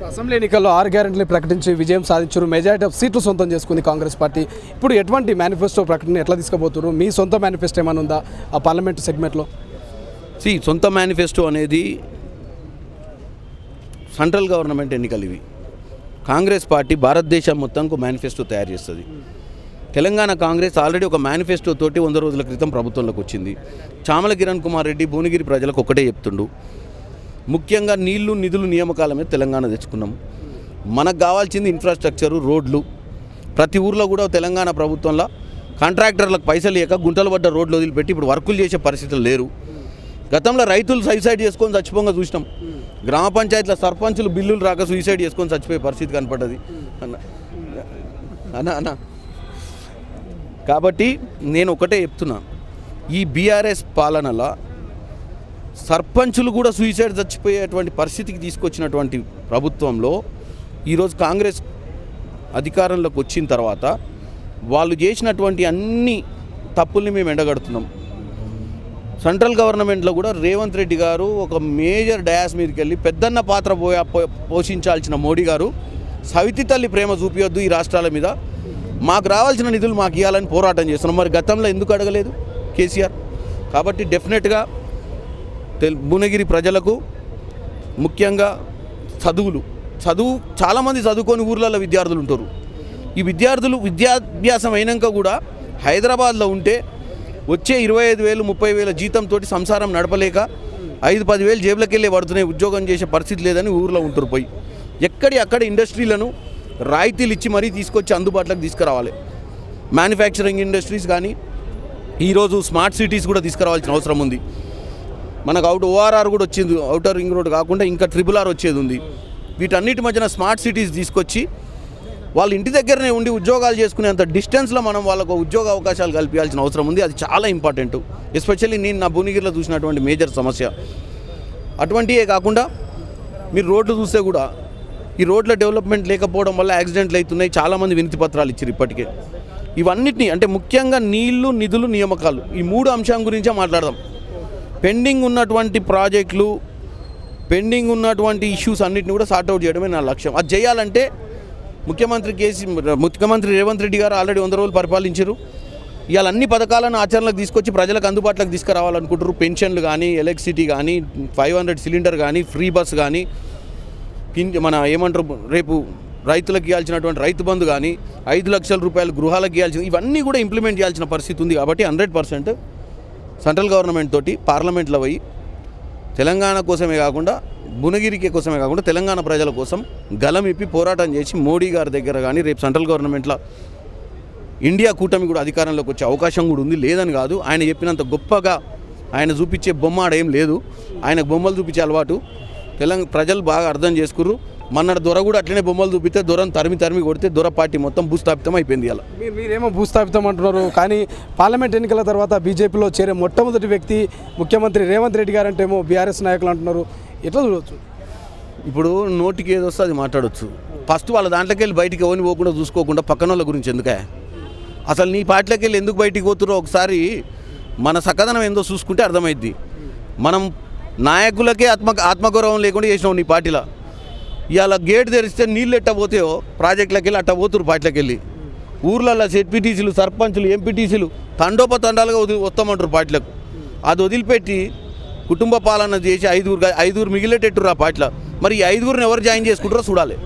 Assembly ఎన్నికల్లో 6 గ్యారెంటీలు ప్రకటించి విజయం సాధించారు. మెజారిటీ ఆఫ్ సీట్లు సొంతం చేసుకుంది కాంగ్రెస్ పార్టీ. ఇప్పుడు ఎటువంటి మేనిఫెస్టో ప్రకటన ఎట్లా తీసుకుపోతున్నారు? మీ సొంత మేనిఫెస్టో ఏమైనా ఉందా ఆ పార్లమెంట్ సెగ్మెంట్లో? సొంత మేనిఫెస్టో అనేది సెంట్రల్ గవర్నమెంట్ ఎన్నికలు ఇవి. కాంగ్రెస్ పార్టీ భారతదేశం మొత్తానికి మేనిఫెస్టో తయారు చేస్తుంది. తెలంగాణ కాంగ్రెస్ ఆల్రెడీ ఒక మేనిఫెస్టో తోటి 100 రోజుల క్రితం ప్రభుత్వంలోకి వచ్చింది. చామల కిరణ్ కుమార్ రెడ్డి భువనగిరి ప్రజలకు ఒకటే చెప్తుండు, ముఖ్యంగా నీళ్లు నిధులు నియామకాల మీద తెలంగాణ తెచ్చుకున్నాం. మనకు కావాల్సింది ఇన్ఫ్రాస్ట్రక్చరు, రోడ్లు. ప్రతి ఊర్లో కూడా తెలంగాణ ప్రభుత్వంలో కాంట్రాక్టర్లకు పైసలు లేక గుంటలు పడ్డ రోడ్లు వదిలిపెట్టి ఇప్పుడు వర్కులు చేసే పరిస్థితులు లేరు. గతంలో రైతులు సూసైడ్ చేసుకొని చచ్చిపోగా చూసినాం. గ్రామ పంచాయతీల సర్పంచులు బిల్లులు రాక సూసైడ్ చేసుకొని చచ్చిపోయే పరిస్థితి కనపడ్డది అన్న. కాబట్టి నేను ఒకటే చెప్తున్నా, ఈ బీఆర్ఎస్ పాలనలో సర్పంచులు కూడా సూసైడ్ చచ్చిపోయేటువంటి పరిస్థితికి తీసుకొచ్చినటువంటి ప్రభుత్వంలో ఈరోజు కాంగ్రెస్ అధికారంలోకి వచ్చిన తర్వాత వాళ్ళు చేసినటువంటి అన్ని తప్పుల్ని మేము ఎండగడుతున్నాం. సెంట్రల్ గవర్నమెంట్లో కూడా రేవంత్ రెడ్డి గారు ఒక మేజర్ డయాస్ మీదకి వెళ్ళి పెద్దన్న పాత్ర పోషించాల్సిన మోడీ గారు సవితి తల్లి ప్రేమ చూపించొద్దు ఈ రాష్ట్రాల మీద, మాకు రావాల్సిన నిధులు మాకు ఇవ్వాలని పోరాటం చేస్తున్నాం. మరి గతంలో ఎందుకు అడగలేదు కేసీఆర్? కాబట్టి డెఫినెట్గా భువనగిరి ప్రజలకు ముఖ్యంగా చదువు చాలామంది చదువుకొని ఊర్లలో విద్యార్థులు ఉంటారు. ఈ విద్యార్థులు విద్యాభ్యాసం అయినాక కూడా హైదరాబాద్లో ఉంటే వచ్చే 25,000 30,000 జీతంతో సంసారం నడపలేక 5-10 వేలు జేబులకి వెళ్ళి పడుతున్నాయి. ఉద్యోగం చేసే పరిస్థితి లేదని ఊర్లో ఉంటారు. పోయి అక్కడ ఇండస్ట్రీలను రాయితీలు ఇచ్చి మరీ తీసుకొచ్చి అందుబాటులోకి తీసుకురావాలి. మ్యానుఫ్యాక్చరింగ్ ఇండస్ట్రీస్ కానీ ఈరోజు స్మార్ట్ సిటీస్ కూడా తీసుకురావాల్సిన అవసరం ఉంది. మనకు ఓఆర్ఆర్ కూడా వచ్చింది, అవుటర్ రింగ్ రోడ్ కాకుండా ఇంకా RRR వచ్చేది ఉంది. వీటన్నిటి మధ్యన స్మార్ట్ సిటీస్ తీసుకొచ్చి వాళ్ళ ఇంటి దగ్గరనే ఉండి ఉద్యోగాలు చేసుకునేంత డిస్టెన్స్లో మనం వాళ్ళకు ఉద్యోగ అవకాశాలు కల్పించాల్సిన అవసరం ఉంది. అది చాలా ఇంపార్టెంట్. ఎస్పెషల్లీ నేను నా భువనగిరిలో చూసినటువంటి మేజర్ సమస్య అటువంటివే కాకుండా మీరు రోడ్లు చూస్తే కూడా ఈ రోడ్ల డెవలప్మెంట్ లేకపోవడం వల్ల యాక్సిడెంట్లు అవుతున్నాయి. చాలామంది వినతి పత్రాలు ఇచ్చారు ఇప్పటికే. ఇవన్నిటినీ అంటే ముఖ్యంగా నీళ్లు నిధులు నియామకాలు ఈ 3 అంశాల గురించే మాట్లాడదాం. పెండింగ్ ఉన్నటువంటి ప్రాజెక్టులు, పెండింగ్ ఉన్నటువంటి ఇష్యూస్ అన్నిటిని కూడా సార్ట్అవుట్ చేయడమే నా లక్ష్యం. అది చేయాలంటే ముఖ్యమంత్రి రేవంత్ రెడ్డి గారు ఆల్రెడీ 100 రోజులు పరిపాలించారు. ఇవాళ అన్ని పథకాలను ఆచరణలోకి తీసుకొచ్చి ప్రజలకు అందుబాటులోకి తీసుకురావాలనుకుంటారు. పెన్షన్లు కానీ, ఎలక్ట్రిసిటీ కానీ, 500 సిలిండర్ కానీ, ఫ్రీ బస్ కానీ, మన రేపు రైతులకు ఇవ్వాల్సినటువంటి రైతు బంధు కానీ, 5 లక్షల రూపాయలు గృహాలకు ఇవ్వాల్సిన, ఇవన్నీ కూడా ఇంప్లిమెంట్ చేయాల్సిన పరిస్థితి ఉంది. కాబట్టి 100% సెంట్రల్ గవర్నమెంట్ తోటి పార్లమెంట్లో పోయి తెలంగాణ కోసమే కాకుండా భువనగిరికి కోసమే కాకుండా తెలంగాణ ప్రజల కోసం గలమిప్పి పోరాటం చేసి మోడీ గారి దగ్గర కానీ రేపు సెంట్రల్ గవర్నమెంట్లో ఇండియా కూటమి కూడా అధికారంలోకి వచ్చే అవకాశం కూడా ఉంది. లేదని కాదు, ఆయన చెప్పినంత గొప్పగా ఆయన చూపించే బొమ్మ ఆడేం లేదు. ఆయనకు బొమ్మలు చూపించే అలవాటు ప్రజలు బాగా అర్థం చేసుకుర్రు. మొన్నటి దొర కూడా అట్లనే బొమ్మలు చూపిస్తే దొరను తరిమి కొడితే దొర పార్టీ మొత్తం భూస్థాపితం అయిపోయింది. అలా మీరేమో భూస్థాపితం అంటున్నారు, కానీ పార్లమెంట్ ఎన్నికల తర్వాత బీజేపీలో చేరే మొట్టమొదటి వ్యక్తి ముఖ్యమంత్రి రేవంత్ రెడ్డి గారు అంటేమో బీఆర్ఎస్ నాయకులు అంటున్నారు. ఎట్లా చూడవచ్చు? ఇప్పుడు నోటికి ఏది వస్తే అది మాట్లాడవచ్చు. ఫస్ట్ వాళ్ళ దాంట్లోకి వెళ్ళి బయటికి ఎవరిని పోకుండా చూసుకోకుండా పక్కన వాళ్ళ గురించి ఎందుకే? అసలు నీ పార్టీలోకి వెళ్ళి ఎందుకు బయటికి పోతున్నారో ఒకసారి మన సకదనం ఏందో చూసుకుంటే అర్థమైద్ది. మనం నాయకులకే ఆత్మగౌరవం లేకుండా చేసినావు నీ పార్టీలో. ఇవాళ గేట్ తెరిస్తే నీళ్ళు ఎట్టబోతాయో ప్రాజెక్టులకు వెళ్ళి అట్ట పోతురు. పార్టీలకు వెళ్ళి ఊర్లలో ZPTCలు, సర్పంచులు, MPTCలు తండోపతండాలుగా వస్తామంటారు పార్టీలకు. అది వదిలిపెట్టి కుటుంబ పాలన చేసి 5 మిగిలేటట్టురు ఆ పార్టీలో. మరి ఈ 5 ఎవరు జాయిన్ చేసుకుంటారో చూడాలి.